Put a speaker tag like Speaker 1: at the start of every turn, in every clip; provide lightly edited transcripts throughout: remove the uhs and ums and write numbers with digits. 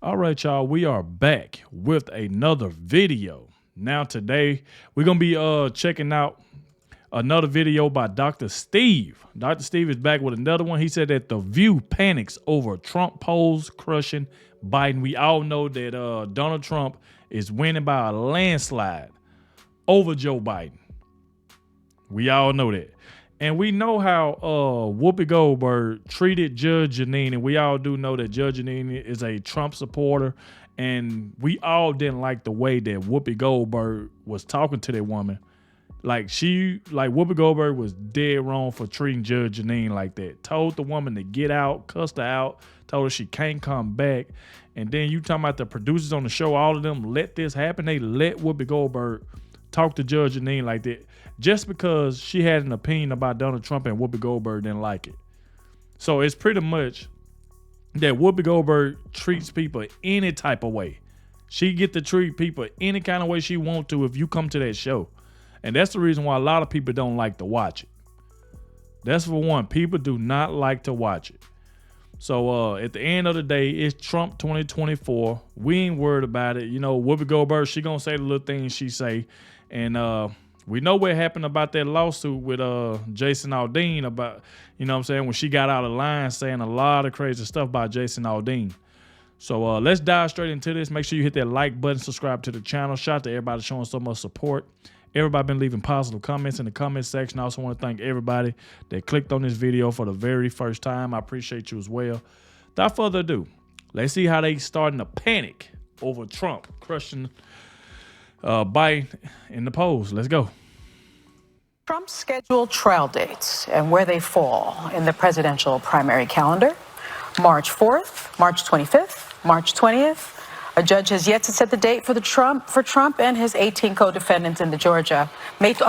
Speaker 1: All right, y'all, we are back with another video. Now today, we're going to be checking out another video by Dr. Steve. Dr. Steve is back with another one. He said that The View panics over Trump polls crushing Biden. We all know that Donald Trump is winning by a landslide over Joe Biden. We all know that. And we know how Whoopi Goldberg treated Judge Jeanine, and we all do know that Judge Jeanine is a Trump supporter, and we all didn't like the way that Whoopi Goldberg was talking to that woman. Like Whoopi Goldberg was dead wrong for treating Judge Jeanine like that. Told the woman to get out, cussed her out, told her she can't come back. And then you talking about the producers on the show, all of them let this happen. They let Whoopi Goldberg talk to Judge Jeanine like that just because she had an opinion about Donald Trump and Whoopi Goldberg didn't like it. So it's pretty much that Whoopi Goldberg treats people any type of way. She get to treat people any kind of way she want to if you come to that show. And that's the reason why a lot of people don't like to watch it. That's for one. People do not like to watch it. So at the end of the day, it's Trump 2024. We ain't worried about it. You know, Whoopi Goldberg, she gonna say the little things she say. And we know what happened about that lawsuit with Jason Aldean about, you know what I'm saying, when she got out of line saying a lot of crazy stuff about Jason Aldean. So let's dive straight into this. Make sure you hit that like button, subscribe to the channel. Shout out to everybody showing so much support. Everybody been leaving positive comments in the comment section. I also want to thank everybody that clicked on this video for the very first time. I appreciate you as well. Without further ado, let's see how they starting to panic over Trump crushing Biden in the polls. Let's go.
Speaker 2: Trump's scheduled trial dates and where they fall in the presidential primary calendar: March 4th, March 25th, March 20th. A judge has yet to set the date for Trump and his 18 co-defendants in the Georgia. It's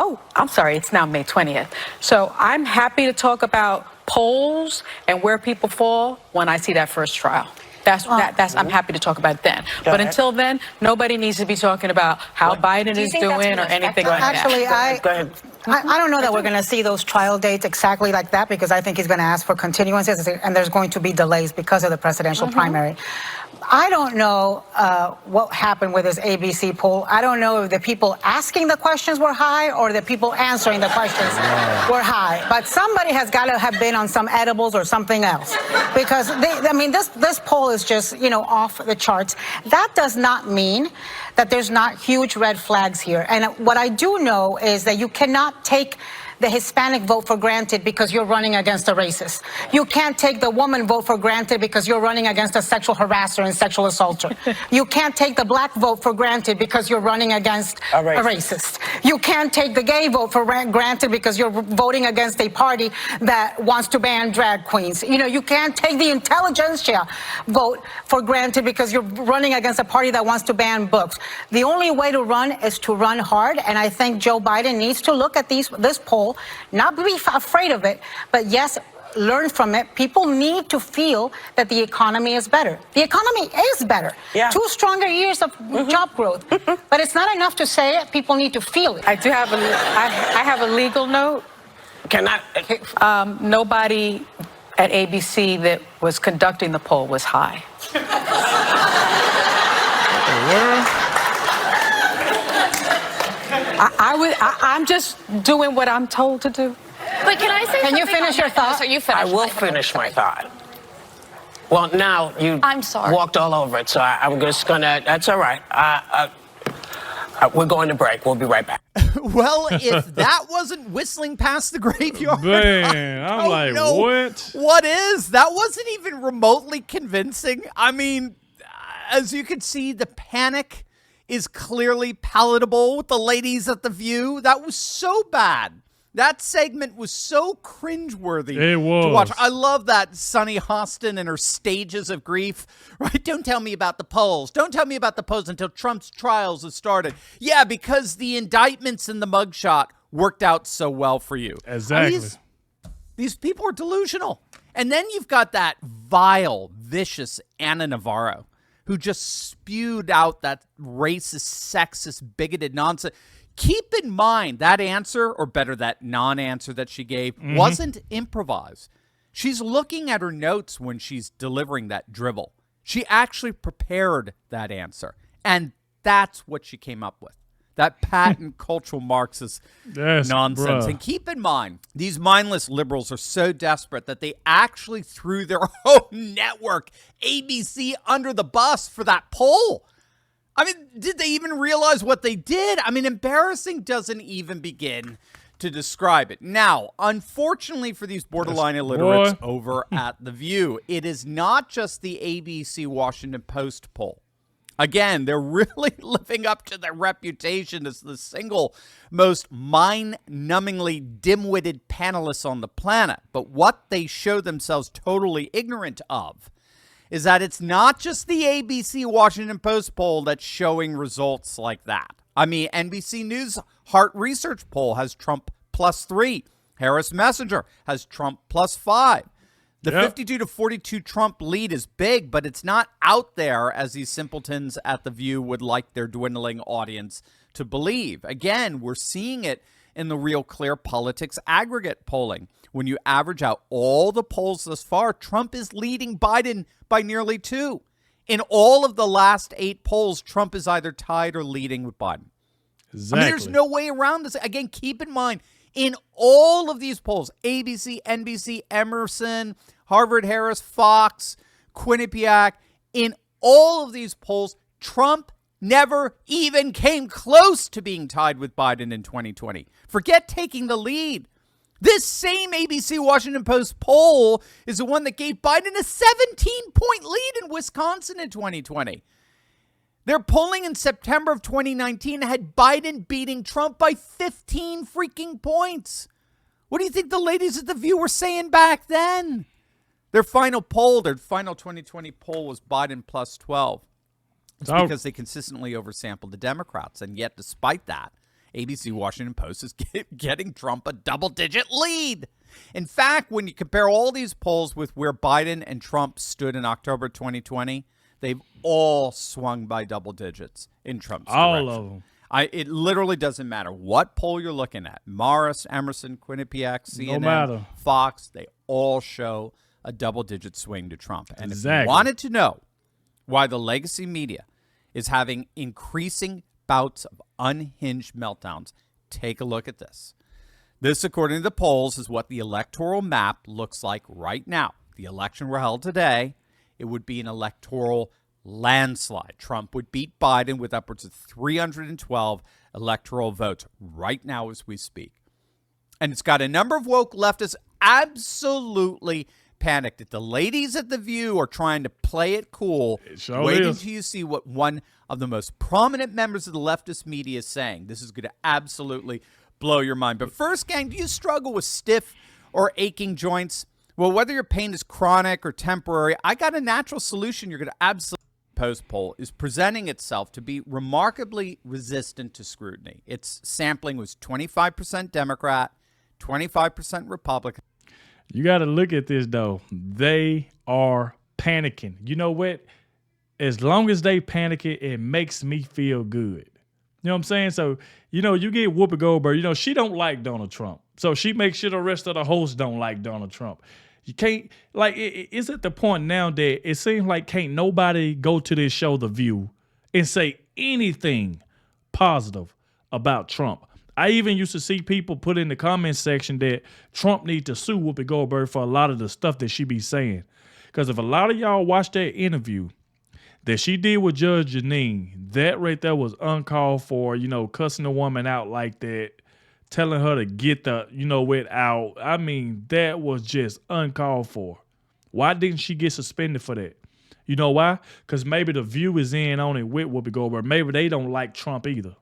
Speaker 2: now May 20th. So I'm happy to talk about polls and where people fall when I see that first trial. I'm happy to talk about it then. But until then, nobody needs to be talking about how Biden is doing or anything like that.
Speaker 3: Actually, I don't know that we're going to see those trial dates exactly like that, because I think he's going to ask for continuances, and there's going to be delays because of the presidential primary. I don't know what happened with this ABC poll. I don't know if the people asking the questions were high or the people answering the questions were high. But somebody has got to have been on some edibles or something else, because this poll is just, off the charts. That does not mean that there's not huge red flags here. And what I do know is that you cannot take the Hispanic vote for granted because you're running against a racist. You can't take the woman vote for granted because you're running against a sexual harasser and sexual assaulter. You can't take the black vote for granted because you're running against a racist. You can't take the gay vote for granted because you're voting against a party that wants to ban drag queens. You can't take the intelligentsia vote for granted because you're running against a party that wants to ban books. The only way to run is to run hard, and I think Joe Biden needs to look at this poll, not be afraid of it, but yes, learn from it. People need to feel that the economy is better. The economy is better. Yeah. 2 stronger years of job growth. But it's not enough to say it. People need to feel it.
Speaker 2: I have a legal note. Nobody at ABC that was conducting the poll was high. I'm just doing what I'm told to do.
Speaker 4: But can I say
Speaker 3: Can you finish your thought?
Speaker 4: So you finish.
Speaker 5: I will finish my thought. Well, now you
Speaker 4: I'm sorry.
Speaker 5: walked all over it, so I'm just gonna. That's all right. We're going to break. We'll be right back.
Speaker 6: Well, if that wasn't whistling past the graveyard,
Speaker 1: man, I'm like, what?
Speaker 6: What is? That wasn't even remotely convincing. I mean, as you can see, the panic is clearly palatable with the ladies at The View. That was so bad. That segment was so cringeworthy to watch. I love that Sunny Hostin and her stages of grief. Right? Don't tell me about the polls. Don't tell me about the polls until Trump's trials have started. Yeah, because the indictments in the mugshot worked out so well for you.
Speaker 1: Exactly.
Speaker 6: These people are delusional. And then you've got that vile, vicious Ana Navarro, who just spewed out that racist, sexist, bigoted nonsense. Keep in mind that answer, or better, that non-answer that she gave, wasn't improvised. She's looking at her notes when she's delivering that dribble. She actually prepared that answer. And that's what she came up with. That patent cultural Marxist nonsense.
Speaker 1: Bruh.
Speaker 6: And keep in mind, these mindless liberals are so desperate that they actually threw their own network, ABC, under the bus for that poll. I mean, did they even realize what they did? I mean, embarrassing doesn't even begin to describe it. Now, unfortunately for these borderline illiterates over at The View, it is not just the ABC Washington Post poll. Again, they're really living up to their reputation as the single most mind-numbingly dim-witted panelists on the planet. But what they show themselves totally ignorant of is that it's not just the ABC Washington Post poll that's showing results like that. I mean, NBC News Heart Research poll has Trump +3. Harris Messenger has Trump +5. The 52 to 42 Trump lead is big, but it's not out there as these simpletons at The View would like their dwindling audience to believe. Again, we're seeing it in the Real Clear Politics aggregate polling. When you average out all the polls thus far, Trump is leading Biden by nearly 2. In all of the last 8 polls, Trump is either tied or leading with Biden.
Speaker 1: Exactly.
Speaker 6: I mean, there's no way around this. Again, keep in mind, in all of these polls, ABC, NBC, Emerson, Harvard, Harris, Fox, Quinnipiac, in all of these polls, Trump never even came close to being tied with Biden in 2020. Forget taking the lead. This same ABC Washington Post poll is the one that gave Biden a 17-point lead in Wisconsin in 2020. Their polling in September of 2019 had Biden beating Trump by 15 freaking points. What do you think the ladies at The View were saying back then? Their final poll, their final 2020 poll was Biden +12. It's because they consistently oversampled the Democrats. And yet, despite that, ABC Washington Post is getting Trump a double-digit lead. In fact, when you compare all these polls with where Biden and Trump stood in October 2020, they've all swung by double digits in Trump's direction.
Speaker 1: All of them.
Speaker 6: It literally doesn't matter what poll you're looking at. Morris, Emerson, Quinnipiac, CNN, Fox, they all show a double-digit swing to Trump. And if you wanted to know why the legacy media is having increasing bouts of unhinged meltdowns, take a look at this. This, according to the polls, is what the electoral map looks like right now. If the election were held today, it would be an electoral landslide. Trump would beat Biden with upwards of 312 electoral votes right now as we speak. And it's got a number of woke leftists absolutely panicked. That the ladies at The View are trying to play it cool. Wait until you see what one of the most prominent members of the leftist media is saying. This is going to absolutely blow your mind. But first, gang, do you struggle with stiff or aching joints? Well, whether your pain is chronic or temporary, I got a natural solution you're going to absolutely. Post poll is presenting itself to be remarkably resistant to scrutiny. Its sampling was 25% Democrat, 25% Republican.
Speaker 1: You got to look at this, though. They are panicking. You know what? As long as they panicking, it makes me feel good. You know what I'm saying? So, you know, you get Whoopi Goldberg, you know, she don't like Donald Trump. So she makes sure the rest of the hosts don't like Donald Trump. You can't, like, it's at the point now that it seems like can't nobody go to this show, The View, and say anything positive about Trump. I even used to see people put in the comment section that Trump needs to sue Whoopi Goldberg for a lot of the stuff that she be saying. Because if a lot of y'all watch that interview that she did with Judge Jeanine, that right there was uncalled for, you know, cussing a woman out like that, telling her to get the, you know, it out. I mean, that was just uncalled for. Why didn't she get suspended for that? You know why? Because maybe The View is in on it with Whoopi Goldberg. Maybe they don't like Trump either.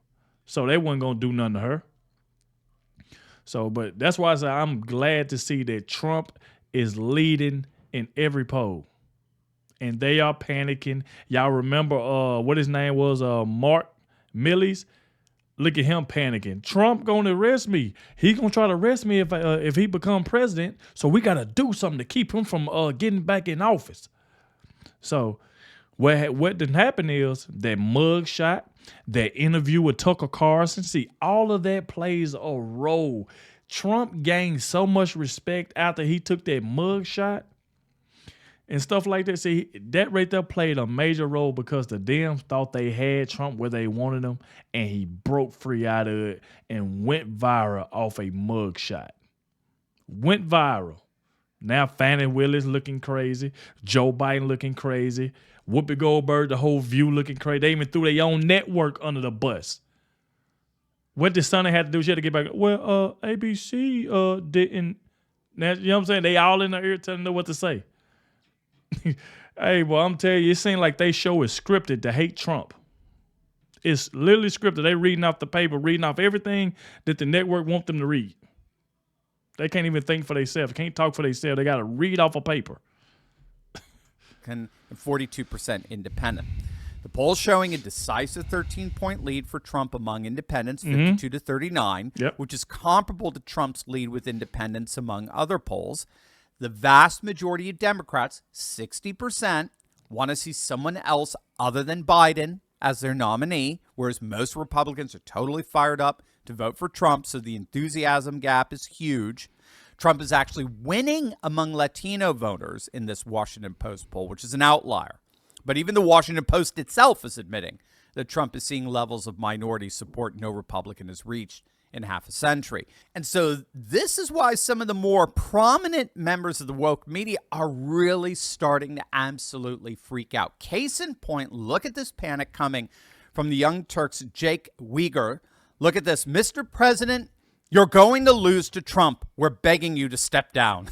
Speaker 1: So they wasn't going to do nothing to her. So, but that's why I say I'm glad to see that Trump is leading in every poll. And they are panicking. Y'all remember what his name was, Mark Milley's? Look at him panicking. Trump gonna arrest me. He gonna try to arrest me if he become president. So we gotta do something to keep him from getting back in office. So what didn't happen is that mug shot, that interview with Tucker Carlson. See, all of that plays a role. Trump gained so much respect after he took that mug shot. and stuff like that. See, that right there played a major role because the Dems thought they had Trump where they wanted him, and he broke free out of it and went viral off a mugshot. Went viral. Now Fannie Willis looking crazy, Joe Biden looking crazy, Whoopi Goldberg, the whole View looking crazy. They even threw their own network under the bus. What did Sonny had to do? She had to get back. Well, ABC didn't. Now, you know what I'm saying? They all in the ear telling them what to say. Hey, well, I'm telling you, it seems like they show is scripted to hate Trump. It's literally scripted. They reading off the paper, reading off everything that the network want them to read. They can't even think for themselves. Can't talk for themselves. They got to read off a paper.
Speaker 6: 42% independent. The poll's showing a decisive 13-point lead for Trump among independents, 52 to 39, which is comparable to Trump's lead with independents among other polls. The vast majority of Democrats, 60%, want to see someone else other than Biden as their nominee, whereas most Republicans are totally fired up to vote for Trump, so the enthusiasm gap is huge. Trump is actually winning among Latino voters in this Washington Post poll, which is an outlier. But even the Washington Post itself is admitting that Trump is seeing levels of minority support no Republican has reached in half a century. And so this is why some of the more prominent members of the woke media are really starting to absolutely freak out. Case in point, look at this panic coming from the Young Turks' Jake Uyghur. Look at this. Mr. President, you're going to lose to Trump. We're begging you to step down.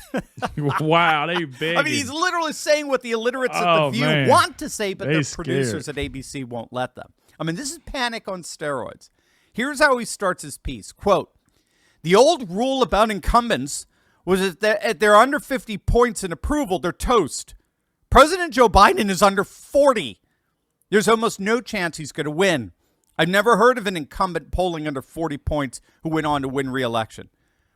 Speaker 1: Wow, they begging.
Speaker 6: I mean, he's literally saying what the illiterates at The View want to say, but the producers at ABC won't let them. I mean, this is panic on steroids. Here's how he starts his piece. Quote, the old rule about incumbents was that if they're under 50 points in approval, they're toast. President Joe Biden is under 40. There's almost no chance he's going to win. I've never heard of an incumbent polling under 40 points who went on to win re-election.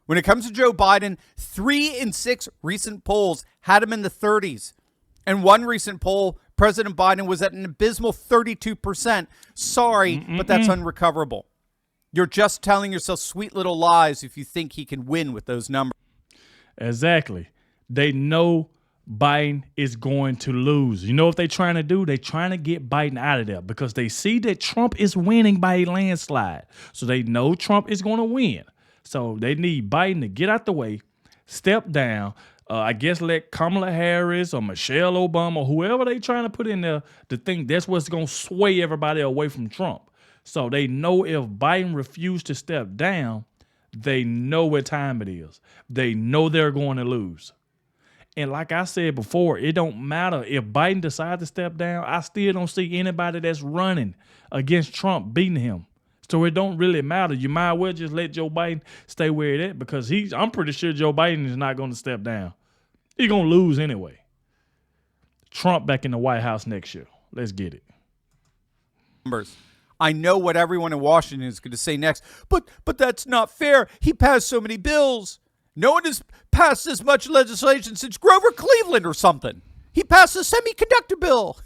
Speaker 6: When it comes to Joe Biden, 3 in 6 recent polls had him in the 30s. And one recent poll, President Biden was at an abysmal 32%. Sorry, but that's unrecoverable. You're just telling yourself sweet little lies if you think he can win with those numbers.
Speaker 1: Exactly. They know Biden is going to lose. You know what they're trying to do? They're trying to get Biden out of there because they see that Trump is winning by a landslide. So they know Trump is going to win. So they need Biden to get out the way, step down, I guess let Kamala Harris or Michelle Obama or whoever they trying to put in there to think that's what's going to sway everybody away from Trump. So they know if Biden refused to step down, they know what time it is. They know they're going to lose. And like I said before, it don't matter if Biden decides to step down. I still don't see anybody that's running against Trump beating him. So it don't really matter. You might well just let Joe Biden stay where it at because I'm pretty sure Joe Biden is not going to step down. He's going to lose anyway. Trump back in the White House next year. Let's get it.
Speaker 6: Numbers. I know what everyone in Washington is going to say next, but that's not fair. He passed so many bills. No one has passed this much legislation since Grover Cleveland or something. He passed a semiconductor bill.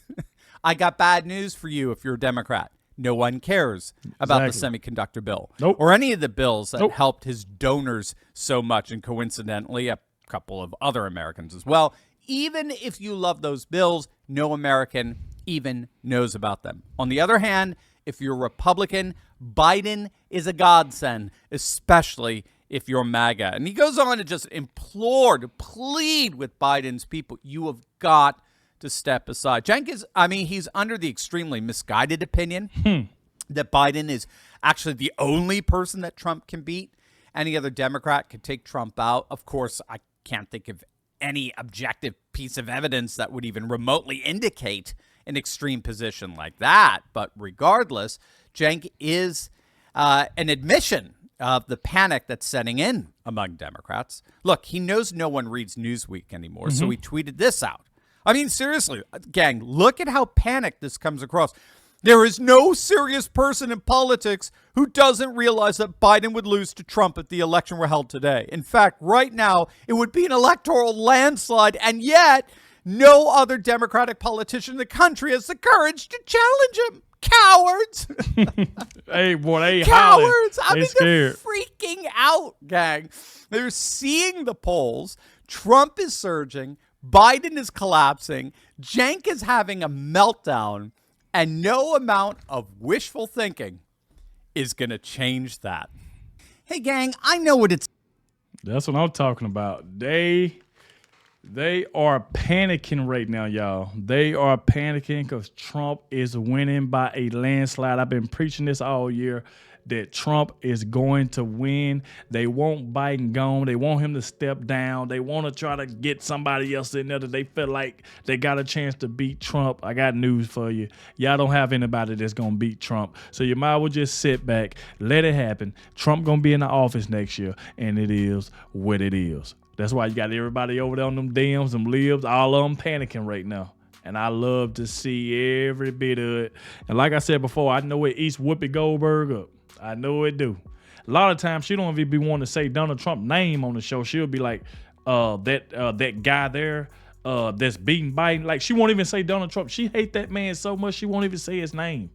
Speaker 6: I got bad news for you if you're a Democrat. No one cares about the semiconductor bill or any of the bills that helped his donors so much, and coincidentally, a couple of other Americans as well. Even if you love those bills, no American even knows about them. On the other hand, if you're a Republican, Biden is a godsend, especially if you're MAGA. And he goes on to just implore, to plead with Biden's people, you have got to step aside. He's under the extremely misguided opinion that Biden is actually the only person that Trump can beat. Any other Democrat could take Trump out. Of course, I can't think of any objective piece of evidence that would even remotely indicate an extreme position like that. But regardless, Cenk is an admission of the panic that's setting in among Democrats. Look, he knows no one reads Newsweek anymore, so he tweeted this out. I mean, seriously, gang, look at how panicked this comes across. There is no serious person in politics who doesn't realize that Biden would lose to Trump if the election were held today. In fact, right now, it would be an electoral landslide, and yet no other Democratic politician in the country has the courage to challenge him. Cowards.
Speaker 1: Hey, boy, they
Speaker 6: cowards.
Speaker 1: Hollering.
Speaker 6: They're freaking out, gang. They're seeing the polls. Trump is surging. Biden is collapsing. Cenk is having a meltdown. And no amount of wishful thinking is going to change that. Hey, gang, I know what it's.
Speaker 1: That's what I'm talking about. They are panicking right now, y'all. They are panicking because Trump is winning by a landslide. I've been preaching this all year that Trump is going to win. They want Biden gone. They want him to step down. They want to try to get somebody else in there that they feel like they got a chance to beat Trump. I got news for you. Y'all don't have anybody that's going to beat Trump. So you might as well just sit back, let it happen. Trump going to be in the office next year, and it is what it is. That's why you got everybody over there on them DMs, them libs, all of them panicking right now. And I love to see every bit of it. And like I said before, I know it eats Whoopi Goldberg up. I know it do. A lot of times she don't even be wanting to say Donald Trump's name on the show. She'll be like, that guy there that's beating Biden. Like, she won't even say Donald Trump. She hate that man so much she won't even say his name.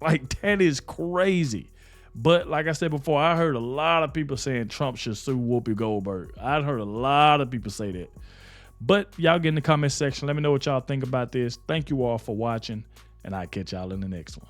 Speaker 1: Like, that is crazy. But like I said before, I heard a lot of people saying Trump should sue Whoopi Goldberg. I heard a lot of people say that. But y'all get in the comment section. Let me know what y'all think about this. Thank you all for watching, and I'll catch y'all in the next one.